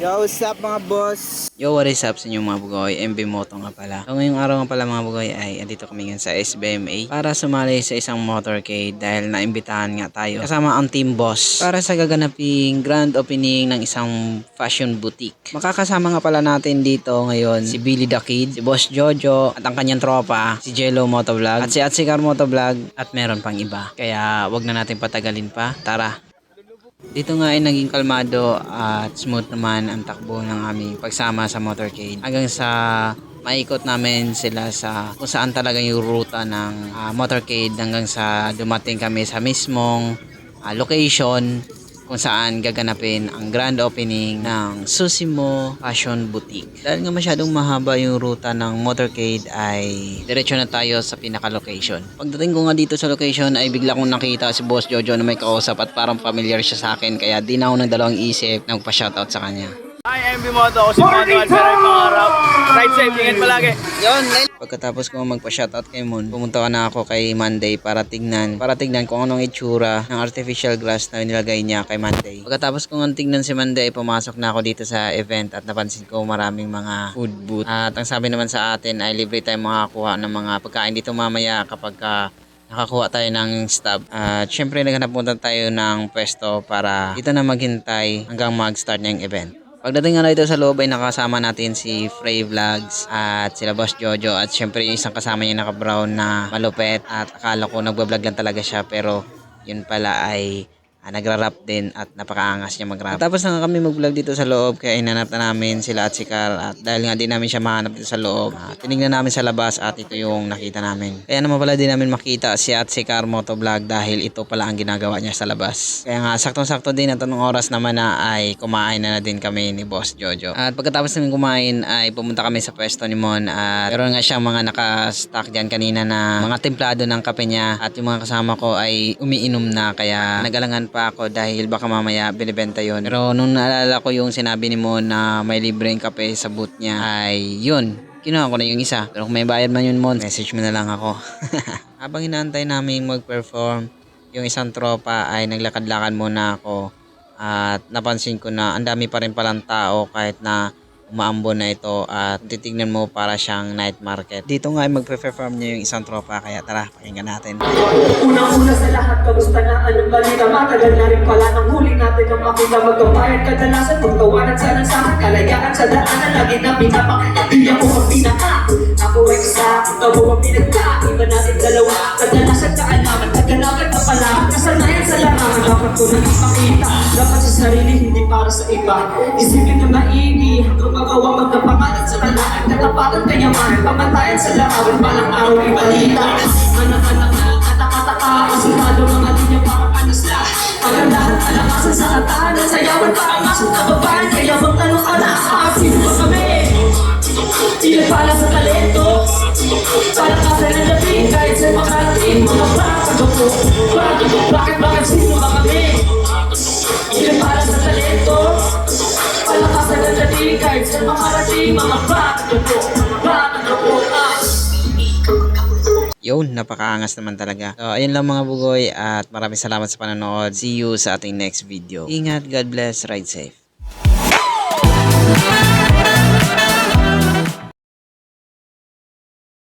Yo, what's up mga boss? Yo, what is up sa inyo mga bugoy? MB Moto nga pala. So ngayong araw nga pala mga bugoy ay andito kami ngayon sa SBMA para sumali sa isang motorcade dahil naimbitahan nga tayo kasama ang team boss para sa gaganaping grand opening ng isang fashion boutique. Makakasama nga pala natin dito ngayon si Billy the Kid, si Boss Jojo at ang kanyang tropa, si Jello Motovlog at si Atsikar Motovlog at meron pang iba. Kaya wag na natin patagalin pa. Tara! Dito nga ay naging kalmado at smooth naman ang takbo ng aming pagsama sa motorcade hanggang sa maikot namin sila sa kung saan talaga yung ruta ng motorcade hanggang sa dumating kami sa mismong location kung saan gaganapin ang grand opening ng Susimo Fashion Boutique. Dahil nga masyadong mahaba yung ruta ng motorcade ay diretso na tayo sa pinaka-location. Pagdating ko nga dito sa location ay bigla kong nakita si Boss Jojo na may kausap at parang familiar siya sa akin kaya di na ako nagdalawang isip na magpa-shoutout sa kanya. Hi, MB Moto. Ako si Moto Alpera yung mga rap. Ride safe, ingat palagi. Yun, Pagkatapos ko magpa-shoutout kay Mon, pumunta na ako kay Monday para tignan kung anong itsura ng artificial grass na nilagay niya kay Monday. Pagkatapos ko tignan si Monday, pumasok na ako dito sa event at napansin ko maraming mga food booth. At ang sabi naman sa atin ay libre tayong makakuha ng mga pagkain dito mamaya kapag nakakuha tayo ng stop. At syempre naghanap muna tayo ng pwesto para dito na maghintay hanggang mag-start ng event. Pagdating nga dito sa loob ay nakasama natin si Frey Vlogs at sila Boss Jojo at syempre yung isang kasama niya naka-brown na malupet at akala ko nagbablog lang talaga siya pero yun pala ay nagra-rap din at napakaangas niya mag-rap. Tapos na kami mag-vlog dito sa loob kaya inanap na namin sila at si Carl at dahil nga di namin siya mahanap dito sa loob tinignan namin sa labas at ito yung nakita namin. Kaya naman pala di namin makita si Atsikar Motovlog dahil ito pala ang ginagawa niya sa labas. Kaya nga saktong-sakto din at anong oras naman na ay kumain na din kami ni Boss Jojo. At pagkatapos namin kumain ay pumunta kami sa pwesto ni Mon at meron nga siyang mga naka-stock dyan kanina na mga templado ng kape niya at yung mga kasama ko ay umiinom na kaya nagalangan pa ako dahil baka mamaya binibenta yon. Pero nung naalala ko yung sinabi ni Mon na may libreng kape sa booth niya ay yun, kinuha ko na yung isa. Pero kung may bayad man yun Mon, message mo na lang ako. Habang inaantay namin mag-perform, yung isang tropa ay naglakad-lakad muna ako at napansin ko na ang dami pa rin palang tao kahit na umaambon na ito at titignan mo para siyang night market. Dito nga ay magpe-perform niya yung isang tropa kaya tara, pakinggan natin. Unang-una sa lahat, kamusta na anong balita? Matagal na rin pala nang huli natin ang makita magkabayan. Kadalasan pagtawanan sana sa akin, kalayaan sa daanan. Lagi na pinapakita, di ako ang pinaka. Ako ay isa, ikaw ang pinagka. Iba natin dalawa, kadalasan kaalaman. Kagalaman ka pala, kasanayan sa larangan. Dapat ko nang ipakita, dapat sa sarili, hindi para sa iba. Isipin na maigi, hanggang magawa magkapangalan sa talaan. Katapatan kayamanan, pamantayan sa larawan. Palang araw ay balita, anak-anak na kata-kataka. Asintado mga linya parang anasla. Pagandahan kalakasan sa kataan at sayawan pa ang asong kababayan. Kaya magtanong ka na, sino ba kami? Ilan pala sa talento, parang kasa ng labing. Kahit sa makarating, mga pagkago ko. Bakit sino ba kami? Ilan pala sa talento, palakasan ng dating kahit sa makarating mga bago ko. Yun, napakaangas naman talaga. So, ayun lang mga bugoy at maraming salamat sa panonood. See you sa ating next video. Ingat, God bless, ride safe.